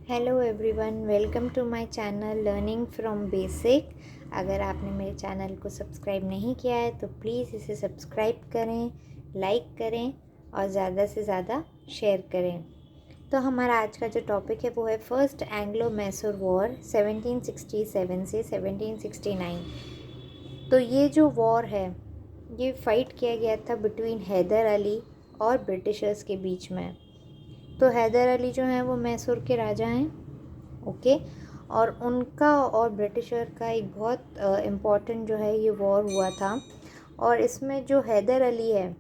Hello everyone, welcome to my channel learning from basic. अगर आपने मेरे चैनल को सब्सक्राइब नहीं किया है तो प्लीज़ इसे सब्सक्राइब करें, लाइक करें और ज़्यादा से ज़्यादा शेयर करें। तो हमारा आज का जो टॉपिक है वो है फर्स्ट एंग्लो मैसूर वॉर 1767 से 1769। तो ये जो वॉर है ये फ़ाइट किया गया था बिटवीन हैदर अली और ब्रिटिशर्स के बीच में। तो हैदर अली जो हैं वो मैसूर के राजा हैं, ओके। और उनका और ब्रिटिशर का एक बहुत इम्पॉर्टेंट जो है ये वॉर हुआ था। और इसमें जो हैदर अली है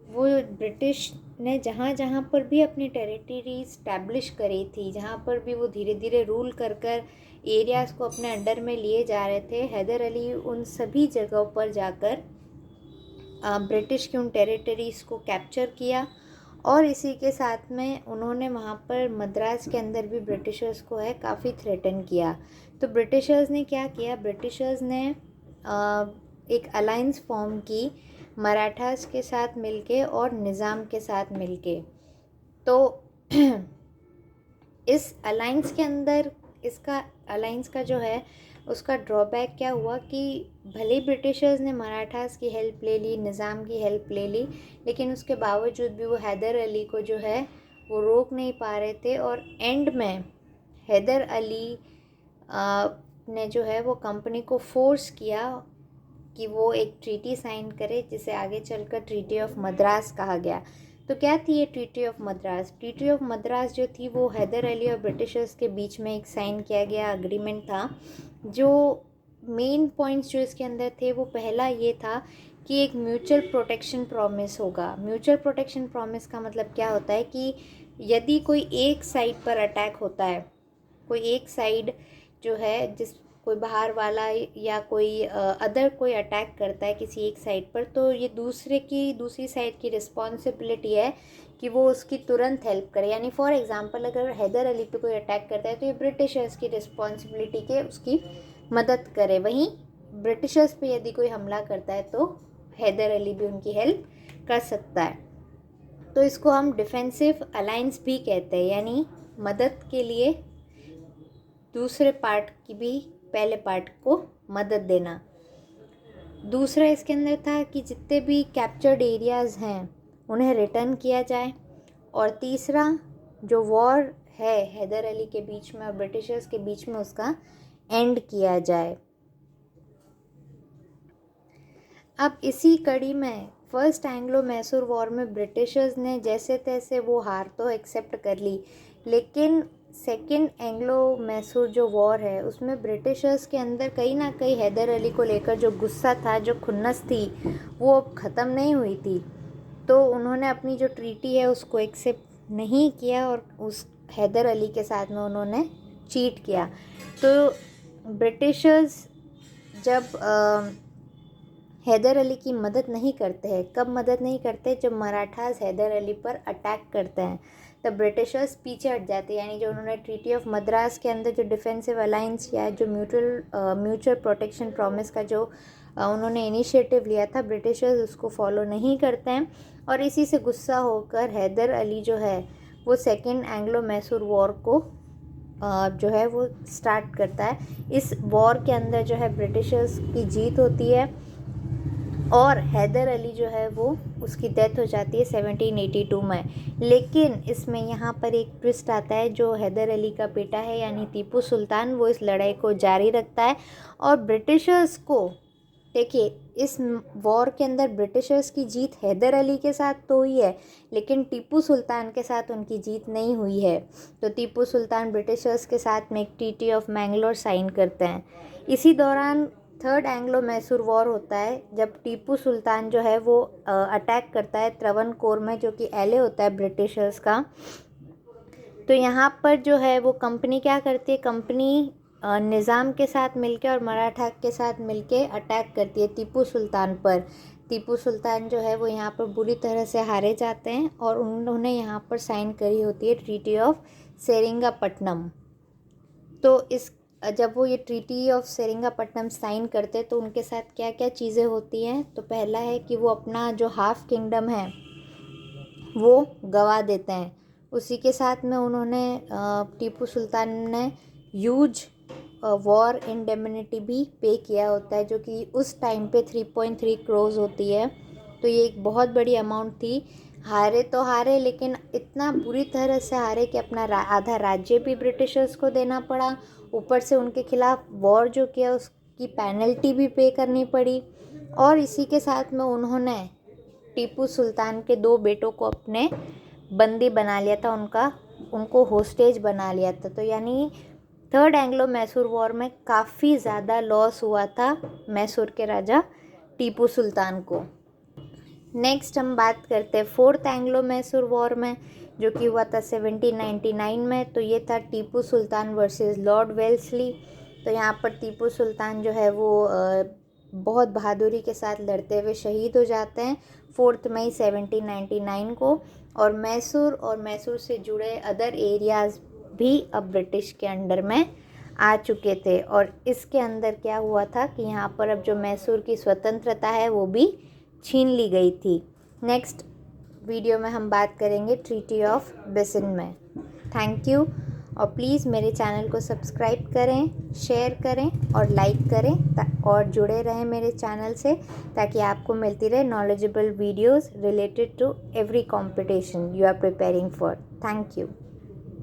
वो ब्रिटिश ने जहाँ जहाँ पर भी अपनी टेरिटरी इस्टेब्लिश करी थी, जहाँ पर भी वो धीरे धीरे रूल कर कर एरियाज़ को अपने अंडर में लिए जा रहे थे, हैदर अली उन सभी जगहों पर जाकर ब्रिटिश की उन टेरिटरीज़ को कैप्चर किया। और इसी के साथ में उन्होंने वहाँ पर मद्रास के अंदर भी ब्रिटिशर्स को है काफ़ी थ्रेटन किया। तो ब्रिटिशर्स ने क्या किया, ब्रिटिशर्स ने एक अलाइंस फॉर्म की मराठास के साथ मिलके और निज़ाम के साथ मिलके। तो इस अलाइंस के अंदर इसका अलाइंस का जो है उसका ड्रॉबैक क्या हुआ कि भले ही ब्रिटिशर्स ने मराठास की हेल्प ले ली, निज़ाम की हेल्प ले ली, लेकिन उसके बावजूद भी वो हैदर अली को जो है वो रोक नहीं पा रहे थे। और एंड में हैदर अली ने जो है वो कंपनी को फोर्स किया कि वो एक ट्रीटी साइन करे जिसे आगे चलकर ट्रीटी ऑफ मद्रास कहा गया। तो क्या थी ये treaty of Madras? Treaty of Madras जो थी वो हैदर अली और ब्रिटिशर्स के बीच में एक साइन किया गया अग्रीमेंट था। जो मेन पॉइंट्स जो इसके अंदर थे वो पहला ये था कि एक म्यूचुअल प्रोटेक्शन प्रॉमिस होगा। म्यूचुअल प्रोटेक्शन प्रॉमिस का मतलब क्या होता है कि यदि कोई एक साइड पर अटैक होता है, कोई एक साइड जो है जिस कोई बाहर वाला या कोई अदर कोई अटैक करता है किसी एक साइड पर, तो ये दूसरी साइड की रिस्पॉन्सिबिलिटी है कि वो उसकी तुरंत हेल्प करे। यानी फॉर एग्जांपल अगर हैदर अली पे कोई अटैक करता है तो ये ब्रिटिशर्स की रिस्पॉन्सिबिलिटी के उसकी मदद करे। वहीं ब्रिटिशर्स पे यदि कोई हमला करता है तो हैदर अली भी उनकी हेल्प कर सकता है। तो इसको हम डिफेंसिव अलायंस भी कहते हैं, यानी मदद के लिए दूसरे पार्ट की भी पहले पार्ट को मदद देना। दूसरा इसके अंदर था कि जितने भी कैप्चर्ड एरियाज़ हैं उन्हें रिटर्न किया जाए। और तीसरा जो वॉर है हैदर अली के बीच में और ब्रिटिशर्स के बीच में उसका एंड किया जाए। अब इसी कड़ी में फर्स्ट एंग्लो मैसूर वॉर में ब्रिटिशर्स ने जैसे तैसे वो हार तो एक्सेप्ट कर ली, लेकिन सेकेंड एंग्लो मैसूर जो वॉर है उसमें ब्रिटिशर्स के अंदर कहीं ना कहीं हैदर अली को लेकर जो गुस्सा था, जो खुन्नस थी, वो अब ख़त्म नहीं हुई थी। तो उन्होंने अपनी जो ट्रीटी है उसको एक्सेप्ट नहीं किया और उस हैदर अली के साथ में उन्होंने चीट किया। तो ब्रिटिशर्स जब हैदर अली की मदद नहीं करते हैं, कब मदद नहीं करते? जब मराठास हैदर अली पर अटैक करते हैं तब ब्रिटिशर्स पीछे हट जाते हैं। यानी जो उन्होंने ट्रीटी ऑफ मद्रास के अंदर जो डिफेंसिव अलायंस या जो म्यूचुअल प्रोटेक्शन प्रॉमिस का जो उन्होंने इनिशिएटिव लिया था, ब्रिटिशर्स उसको फॉलो नहीं करते हैं। और इसी से गुस्सा होकर हैदर अली जो है वो सेकेंड एंग्लो मैसूर वॉर को जो है वो स्टार्ट करता है। इस वॉर के अंदर जो है ब्रिटिशर्स की जीत होती है और हैदर अली जो है वो उसकी डेथ हो जाती है 1782 में। लेकिन इसमें यहाँ पर एक ट्विस्ट आता है, जो हैदर अली का बेटा है यानी टीपू सुल्तान, वो इस लड़ाई को जारी रखता है। और ब्रिटिशर्स को देखिए, इस वॉर के अंदर ब्रिटिशर्स की जीत हैदर अली के साथ तो हुई है, लेकिन टीपू सुल्तान के साथ उनकी जीत नहीं हुई है। तो टीपू सुल्तान ब्रिटिशर्स के साथ में एक ट्रीटी ऑफ मैंगलोर साइन करते हैं। इसी दौरान थर्ड एंग्लो मैसूर वॉर होता है, जब टीपू सुल्तान जो है वो अटैक करता है त्रवणकोर में, जो कि एले होता है ब्रिटिशर्स का। तो यहाँ पर जो है वो कंपनी क्या करती है, कंपनी निज़ाम के साथ मिलके और मराठा के साथ मिलके अटैक करती है टीपू सुल्तान पर। टीपू सुल्तान जो है वो यहाँ पर बुरी तरह से हारे जाते हैं और उन्होंने यहाँ पर साइन करी होती है ट्रीटी ऑफ सेरिंगापट्टनम। तो इस जब वो ये ट्रीटी ऑफ सेरिंगापट्टनम साइन करते हैं तो उनके साथ क्या क्या चीज़ें होती हैं? तो पहला है कि वो अपना जो हाफ किंगडम है वो गवा देते हैं। उसी के साथ में उन्होंने टीपू सुल्तान ने ह्यूज वॉर इंडेमनिटी भी पे किया होता है, जो कि उस टाइम पे 3.3 करोड़ होती है। तो ये एक बहुत बड़ी अमाउंट थी। हारे तो हारे, लेकिन इतना बुरी तरह से हारे कि अपना आधा राज्य भी ब्रिटिशर्स को देना पड़ा। ऊपर से उनके खिलाफ वॉर जो किया उसकी पेनल्टी भी पे करनी पड़ी। और इसी के साथ में उन्होंने टीपू सुल्तान के 2 बेटों को अपने बंदी बना लिया था, उनको होस्टेज बना लिया था। तो यानी थर्ड एंग्लो मैसूर वॉर में काफ़ी ज़्यादा लॉस हुआ था मैसूर के राजा टीपू सुल्तान को। नेक्स्ट हम बात करते हैं फोर्थ एंग्लो मैसूर वॉर में, जो कि हुआ था 1799 में। तो ये था Tipu Sultan versus Lord Wellesley. तो यहाँ पर टीपू सुल्तान जो है वो बहुत बहादुरी के साथ लड़ते हुए शहीद हो जाते हैं 4 मई 1799 को। और मैसूर से जुड़े अदर एरियाज़ भी अब ब्रिटिश के अंडर में आ चुके थे। और इसके अंदर क्या हुआ था कि यहाँ पर अब जो मैसूर की स्वतंत्रता है वो भी छीन ली गई थी। नेक्स्ट वीडियो में हम बात करेंगे ट्रीटी ऑफ बेसिन में। Thank you. और प्लीज़ मेरे चैनल को सब्सक्राइब करें, शेयर करें और लाइक करें और जुड़े रहें मेरे चैनल से, ताकि आपको मिलती रहे knowledgeable videos related to every competition you are preparing for. Thank you.